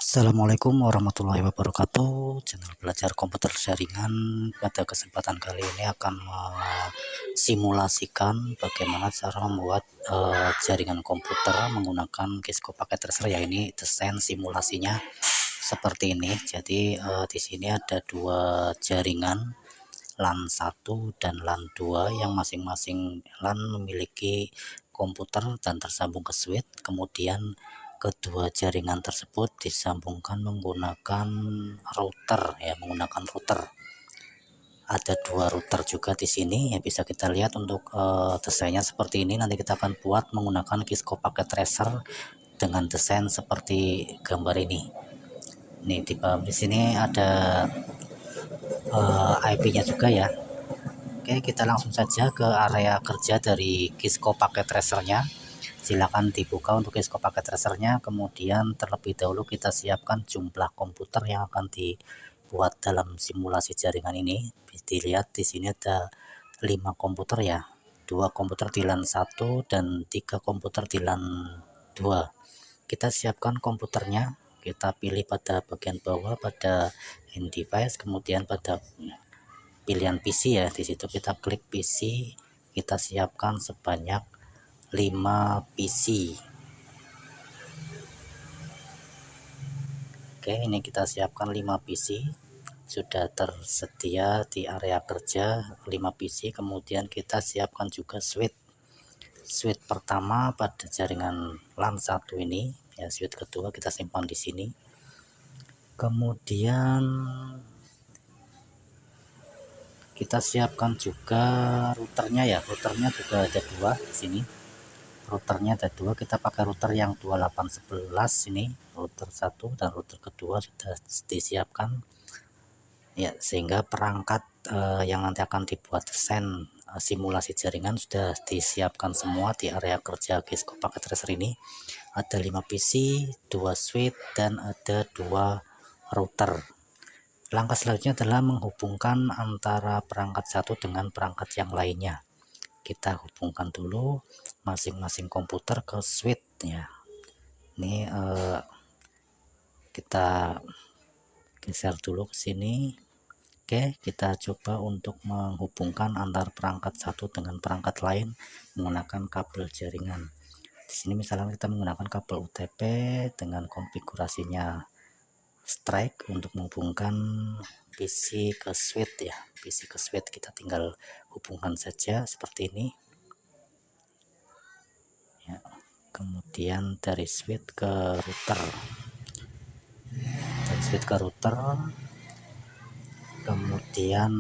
Assalamualaikum warahmatullahi wabarakatuh. Channel belajar komputer jaringan pada kesempatan kali ini akan simulasikan bagaimana cara membuat jaringan komputer menggunakan Cisco Packet Tracer. Ya, ini desain simulasinya seperti ini. Jadi di sini ada dua jaringan LAN 1 dan LAN 2 yang masing-masing LAN memiliki komputer dan tersambung ke switch. Kemudian kedua jaringan tersebut disambungkan menggunakan router, Ada dua router juga di sini ya, bisa kita lihat untuk desainnya seperti ini. Nanti kita akan buat menggunakan Cisco Packet Tracer dengan desain seperti gambar ini. Nih di sini ada IP-nya juga ya. Oke, kita langsung saja ke area kerja dari Cisco Packet Tracer-nya. Silakan dibuka untuk Cisco Packet Tracer-nya. Kemudian terlebih dahulu kita siapkan jumlah komputer yang akan dibuat dalam simulasi jaringan ini. Dilihat di sini ada 5 komputer ya. 2 komputer di LAN 1 dan 3 komputer di LAN 2. Kita siapkan komputernya. Kita pilih pada bagian bawah pada in device, kemudian pada pilihan PC ya. Di situ kita klik PC. Kita siapkan sebanyak 5 PC. Oke, ini kita siapkan 5 PC. Sudah tersedia di area kerja 5 PC. Kemudian kita siapkan juga switch pertama pada jaringan LAN 1 ini ya. Switch kedua kita simpan di sini. Kemudian kita siapkan juga routernya ya. Routernya juga ada 2 di sini. Routernya ada 2, kita pakai router yang 2811 ini, router 1 dan router kedua sudah disiapkan ya, sehingga perangkat yang nanti akan dibuat desain simulasi jaringan sudah disiapkan semua di area kerja Cisco Packet Tracer ini. Ada 5 PC, 2 switch dan ada 2 router. Langkah selanjutnya adalah menghubungkan antara perangkat satu dengan perangkat yang lainnya. Kita hubungkan dulu masing-masing komputer ke switch ya. Ini kita geser dulu ke sini. Oke, kita coba untuk menghubungkan antar perangkat satu dengan perangkat lain menggunakan kabel jaringan. Di sini misalnya kita menggunakan kabel UTP dengan konfigurasinya strike untuk menghubungkan PC ke switch ya. PC ke switch kita tinggal hubungkan saja seperti ini. Ya, kemudian dari switch ke router, kemudian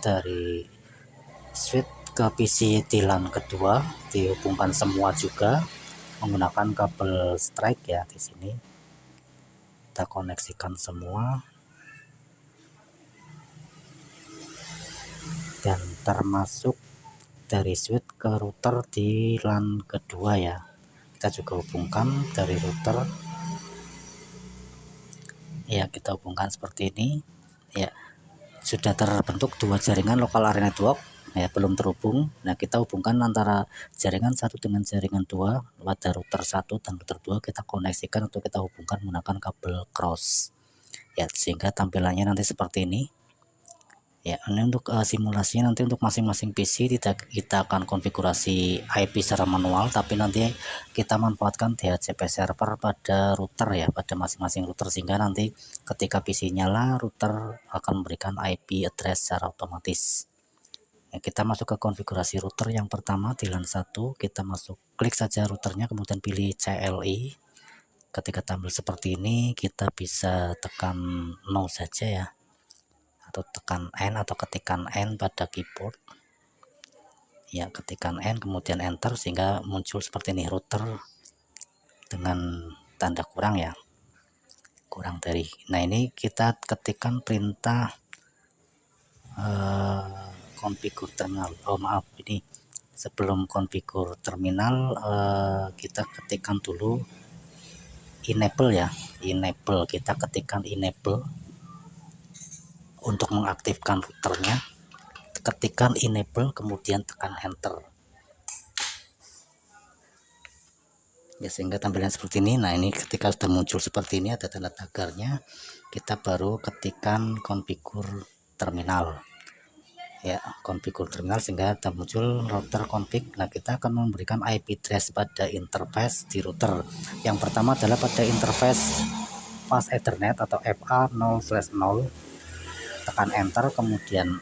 dari switch ke PC di LAN kedua dihubungkan semua juga menggunakan kabel strike ya. Di sini kita koneksikan semua dan termasuk dari switch ke router di LAN kedua ya. Kita juga hubungkan dari router ya, kita hubungkan seperti ini ya. Sudah terbentuk 2 jaringan local area network ya, belum terhubung. Nah, kita hubungkan antara jaringan 1 dengan jaringan 2 pada router 1 dan router 2. Kita koneksikan untuk kita hubungkan menggunakan kabel cross ya, sehingga tampilannya nanti seperti ini ya. Ini untuk simulasinya nanti untuk masing-masing PC tidak kita akan konfigurasi IP secara manual, tapi nanti kita manfaatkan DHCP server pada router ya, pada masing-masing router, sehingga nanti ketika PC nyala router akan memberikan IP address secara otomatis ya. Kita masuk ke konfigurasi router yang pertama di LAN 1. Kita masuk, klik saja routernya, kemudian pilih CLI. Ketika tampil seperti ini kita bisa tekan no saja ya, atau tekan N atau ketikan N pada keyboard ya. Ketikan N kemudian enter sehingga muncul seperti ini, router dengan tanda kurang ya, kurang dari. Nah, ini kita ketikkan perintah konfigur terminal. Ini sebelum konfigur terminal kita ketikkan dulu enable ya. Kita ketikkan enable untuk mengaktifkan routernya. Ketikkan enable kemudian tekan enter. ya, sehingga tampilan seperti ini. Nah, ini ketika sudah muncul seperti ini ada tanda tagarnya, kita baru ketikkan konfigur terminal ya, konfigur terminal, sehingga ada muncul router config. Nah, kita akan memberikan IP address pada interface di router. Yang pertama adalah pada interface fast ethernet atau FA0/0, tekan enter, kemudian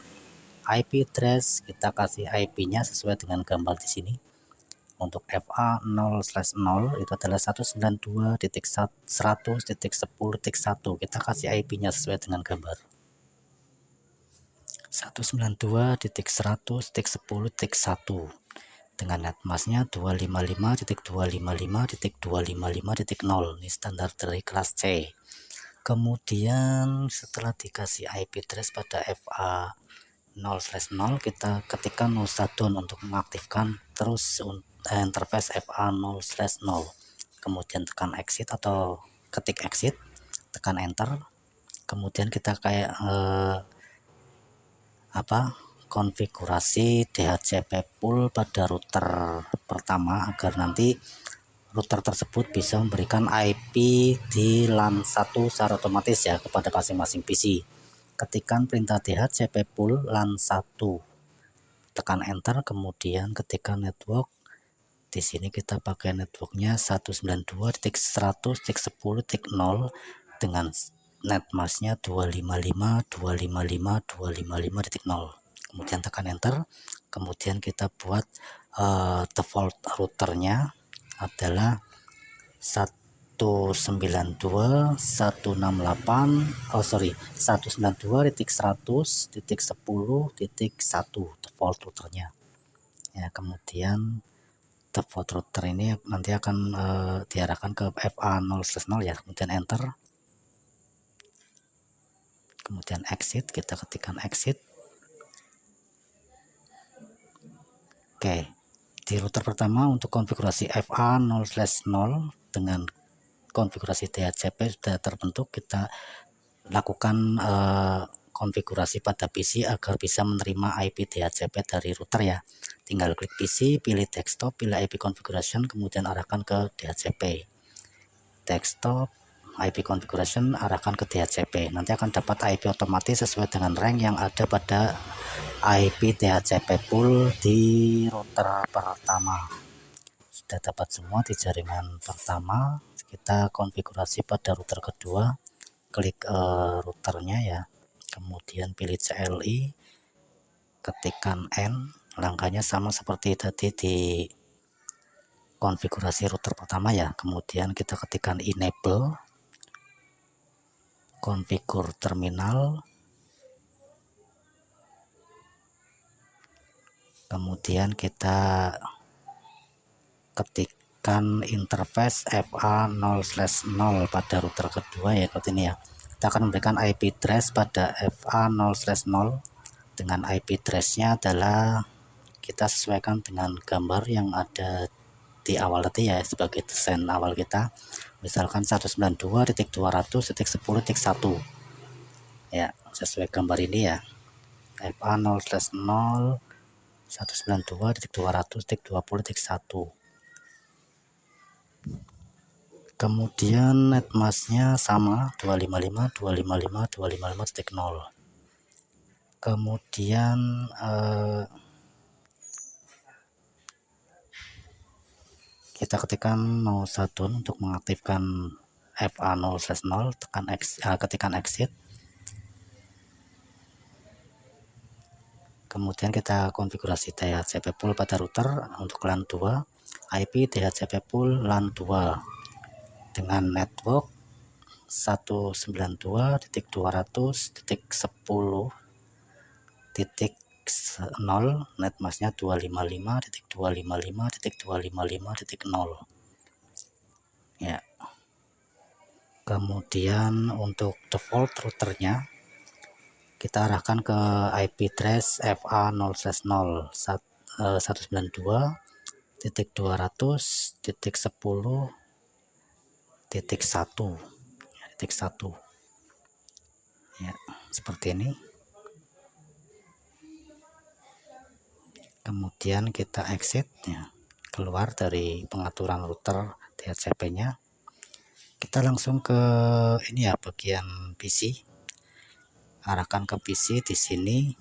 IP address kita kasih IP-nya sesuai dengan gambar di sini. Untuk FA0/0 itu adalah 192.100.10.1, kita kasih IP-nya sesuai dengan gambar 192.100.10.1 dengan netmasknya 255.255.255.0. Ini standar dari kelas C. Kemudian setelah dikasih IP address pada FA0/0, kita ketikkan no shutdown untuk mengaktifkan terus interface FA0/0. Kemudian tekan exit atau ketik exit, tekan enter. Kemudian kita kayak konfigurasi DHCP pool pada router pertama agar nanti router tersebut bisa memberikan IP di LAN 1 secara otomatis ya kepada masing-masing PC. Ketikkan perintah DHCP pool LAN 1, tekan enter, kemudian ketikkan network. Di sini kita pakai networknya 192.100.10.0 dengan netmasknya 255.255.255.0. Kemudian tekan enter. Kemudian kita buat default routernya adalah 192.100.10.1 default routernya ya. Kemudian default router ini nanti akan diarahkan ke FA0/0 ya. Kemudian enter, kemudian exit, kita ketikkan exit. Oke, di router pertama untuk konfigurasi FA0/0 dengan konfigurasi DHCP sudah terbentuk. Kita lakukan konfigurasi pada PC agar bisa menerima IP DHCP dari router ya. Tinggal klik PC, pilih desktop, pilih IP configuration, kemudian arahkan ke DHCP. Desktop, IP configuration, arahkan ke DHCP. Nanti akan dapat IP otomatis sesuai dengan rank yang ada pada IP DHCP pool di router pertama. Sudah dapat semua di jaringan pertama. Kita konfigurasi pada router kedua. Klik routernya ya, kemudian pilih CLI, ketikkan N. Langkahnya sama seperti tadi di konfigurasi router pertama ya. Kemudian kita ketikkan enable, konfigur terminal, kemudian kita ketikkan interface FA0/0 pada router kedua ya, seperti ini ya. Kita akan memberikan IP address pada FA0/0 dengan IP address-nya adalah kita sesuaikan dengan gambar yang ada di awal tadi ya, sebagai desain awal kita. Misalkan 192.200.10.1 ya, sesuai gambar ini ya. FA0/0 192.200.20.1. Kemudian netmasknya sama 255.255.255.0. Kemudian kita ketikkan no shutdown untuk mengaktifkan FA0/0, ketikkan exit. Kemudian kita konfigurasi DHCP pool pada router untuk LAN 2, IP DHCP pool LAN 2 dengan network 192.200.10.0, netmasknya 255.255.255.0 ya. Kemudian untuk default routernya kita arahkan ke IP address FA0/0 192.200.10.1 ya, seperti ini. Kemudian kita exit ya. keluar dari pengaturan router DHCP-nya. Kita langsung ke ini ya, bagian PC. Arahkan ke PC di sini.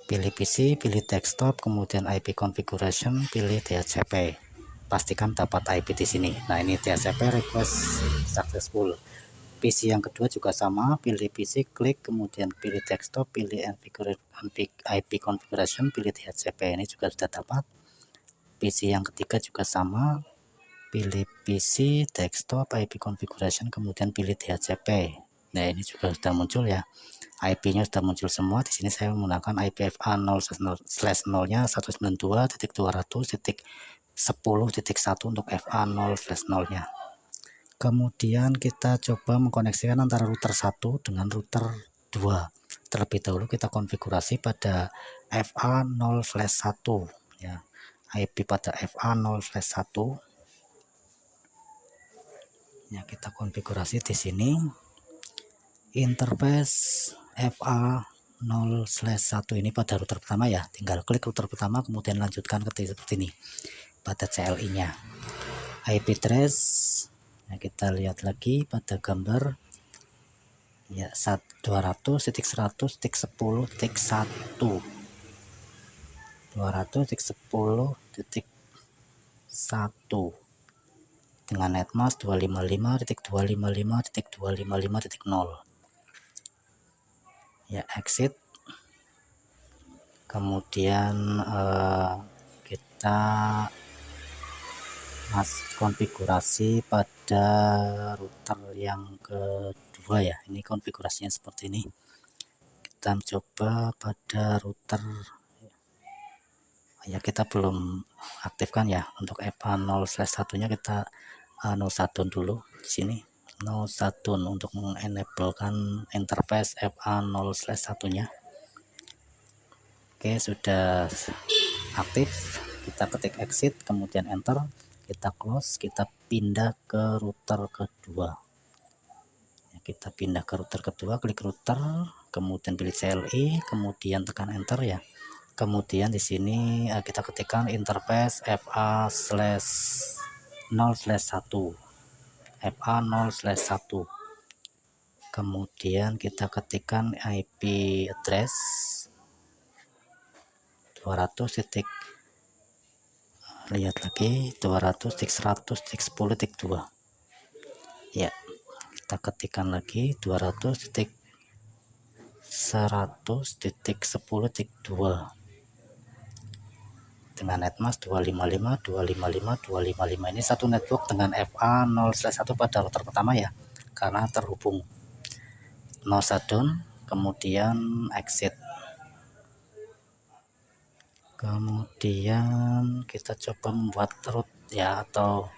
Pilih PC, pilih desktop, kemudian IP configuration, pilih DHCP. Pastikan dapat IP di sini. Nah, ini DHCP request successful. PC yang kedua juga sama, pilih PC, klik, kemudian pilih desktop, pilih IP configuration, pilih DHCP. Ini juga sudah dapat. PC yang ketiga juga sama, pilih PC, desktop, IP configuration, kemudian pilih DHCP. Nah, ini juga sudah muncul ya. IP-nya sudah muncul semua. Di sini saya menggunakan IPFA 0/0-nya 192.200.10.1 untuk FA 0/0-nya. Kemudian kita coba mengkoneksikan antara router 1 dengan router 2. Terlebih dahulu kita konfigurasi pada FA 0/1 ya. IP pada FA 0/1 ya, kita konfigurasi di sini. Interface FA 0/1 ini pada router pertama ya, tinggal klik router pertama kemudian lanjutkan ke seperti ini pada CLI nya. IP address nah, kita lihat lagi pada gambar ya, 200.100.10.1 200.10.1 dengan netmask 255.255.255.0 ya. Exit, kemudian kita konfigurasi pada router yang kedua ya. Ini konfigurasinya seperti ini. Kita coba pada router ya, kita belum aktifkan ya. Untuk FA 0/1 nya kita no shutdown dulu di sini, no shutdown untuk mengenablekan interface FA 0/1 nya. Oke, sudah aktif. Kita ketik exit kemudian enter, kita close, kita pindah ke router kedua ya. Kita pindah ke router kedua, klik router, kemudian pilih CLI, kemudian tekan enter ya. Kemudian di sini kita ketikkan interface FA 0/1 FA 0/1, kemudian kita ketikkan IP address 200. Lihat lagi 200.100.10.2 ya. Kita ketikkan lagi 200.100.10.2 dengan netmask 255.255.255. Ini satu network dengan FA 0/1 pada router pertama ya, karena terhubung. No shutdown, kemudian exit, kemudian kita coba membuat root ya, atau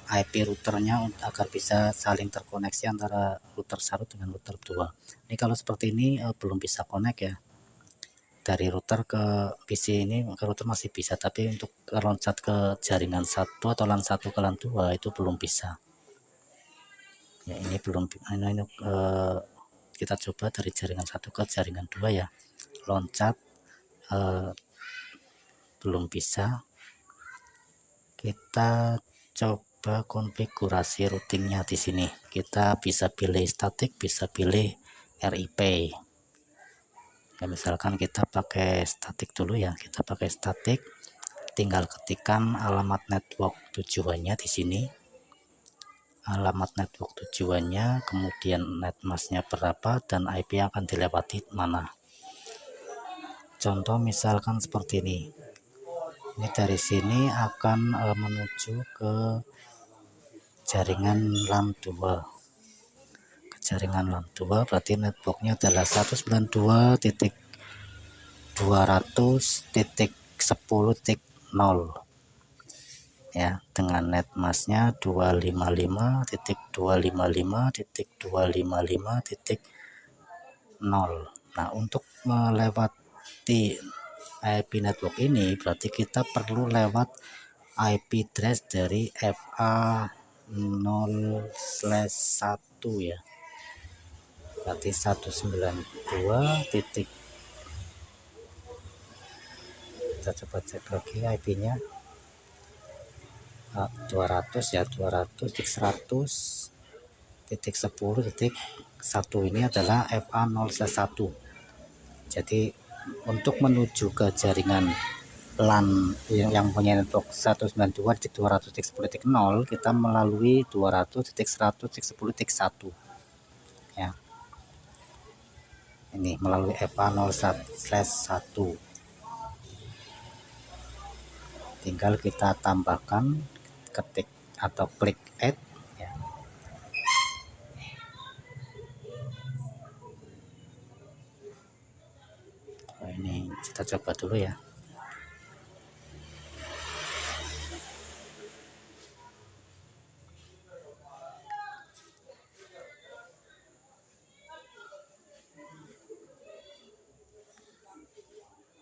IP routernya agar bisa saling terkoneksi antara router 1 dengan router 2. Ini kalau seperti ini belum bisa connect ya. Dari router ke PC ini ke router masih bisa, tapi untuk loncat ke jaringan 1 atau LAN 1 ke LAN 2 itu belum bisa. Ya, ini belum ini kita coba dari jaringan 1 ke jaringan 2 ya. Loncat belum bisa. Kita coba konfigurasi routingnya di sini. Kita bisa pilih statik, bisa pilih RIP. Ya, misalkan kita pakai statik dulu ya. Kita pakai statik, tinggal ketikkan alamat network tujuannya di sini. Alamat network tujuannya, kemudian netmasknya berapa dan IP yang akan dilewati mana. Contoh misalkan seperti ini. Ini dari sini akan menuju ke jaringan LAN 2. Ke jaringan LAN 2 berarti networknya adalah 192.200.10.0 ya, dengan netmasknya 255.255.255.0. Nah, untuk melewati IP network ini berarti kita perlu lewat IP address dari FA 0/1 ya, berarti 192. Kita coba cek lagi IP-nya 200 ya, 200.100.10.1 ini adalah FA0/1. Jadi untuk menuju ke jaringan LAN yang punya network 192.200.10.0 kita melalui 200.100.10.1 ya. Ini melalui FA0/1. Tinggal kita tambahkan, ketik atau klik add ya. Ini kita coba dulu ya.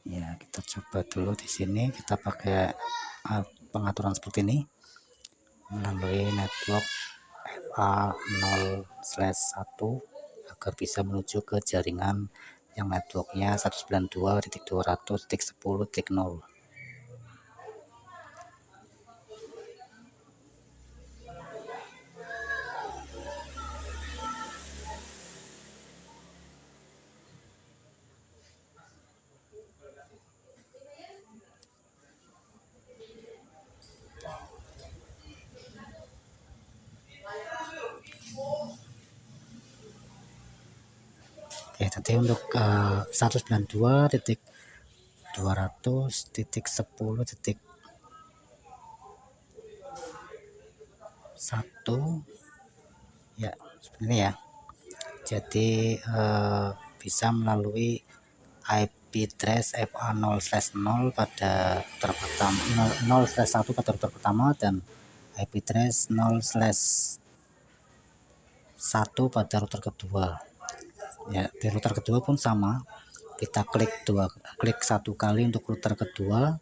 Ya, kita coba dulu di sini. Kita pakai pengaturan seperti ini melalui network FA0/1 agar bisa menuju ke jaringan yang networknya 192.200.10.0. Oke, jadi untuk 192.200.10.1 ya, seperti ini ya. Jadi bisa melalui IP trace FA0/0 pada router pertama, 0/1 pada router pertama, dan IP trace 0/1 pada router kedua. Ya, di router kedua pun sama. Kita klik satu kali untuk router kedua,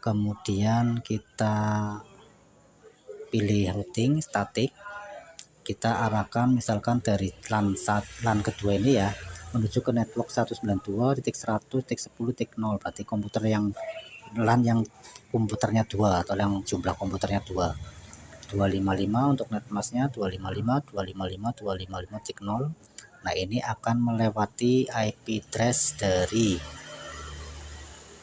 kemudian kita pilih routing statik. Kita arahkan misalkan dari LAN kedua ini ya menuju ke network 192.100.10.0. berarti komputer yang LAN yang komputernya 2 atau yang jumlah komputernya 255 untuk netmasknya 255.255.255.0. Nah, ini akan melewati IP trace dari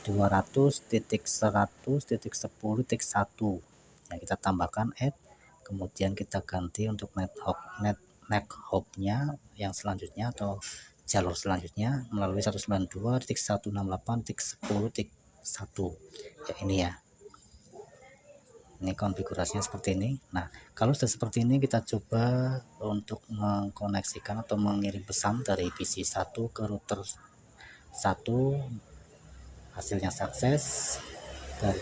200.100.10.1 yang kita tambahkan add, kemudian kita ganti untuk neck hop-nya yang selanjutnya atau jalur selanjutnya melalui 192.168.10.1 ya. Ini ya, ini konfigurasinya seperti ini. Nah, kalau sudah seperti ini kita coba untuk mengkoneksikan atau mengirim pesan dari PC 1 ke router 1. Hasilnya sukses. Dari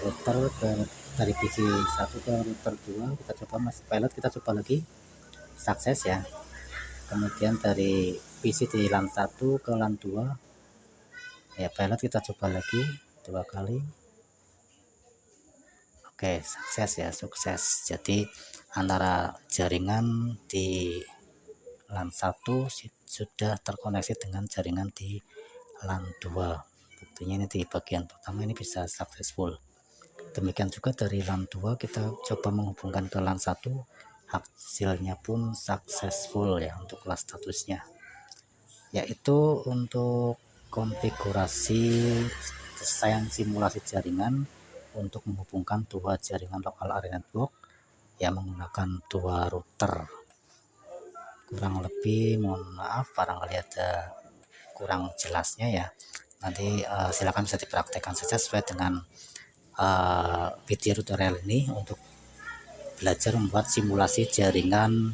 PC 1 ke router 2 kita coba, masih pilot, kita coba lagi, sukses ya. Kemudian dari PC di LAN 1 ke LAN 2 ya, pilot, kita coba lagi 2 kali. Oke, sukses ya, sukses. Jadi antara jaringan di LAN 1 sudah terkoneksi dengan jaringan di LAN 2. Buktinya ini di bagian pertama ini bisa successful. Demikian juga dari LAN 2 kita coba menghubungkan ke LAN 1, hasilnya pun successful ya untuk kelas statusnya. Yaitu untuk konfigurasi desain simulasi jaringan untuk menghubungkan dua jaringan lokal area network yang menggunakan dua router. Kurang lebih mohon maaf barangkali ada kurang jelasnya ya. Nanti silakan bisa dipraktekkan saja sesuai dengan video tutorial ini untuk belajar membuat simulasi jaringan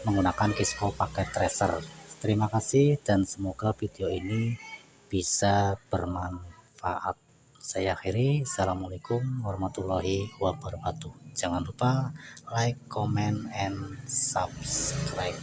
menggunakan Cisco Packet Tracer. Terima kasih dan semoga video ini bisa bermanfaat. Saya akhiri. Assalamualaikum warahmatullahi wabarakatuh. Jangan lupa like, comment, and subscribe.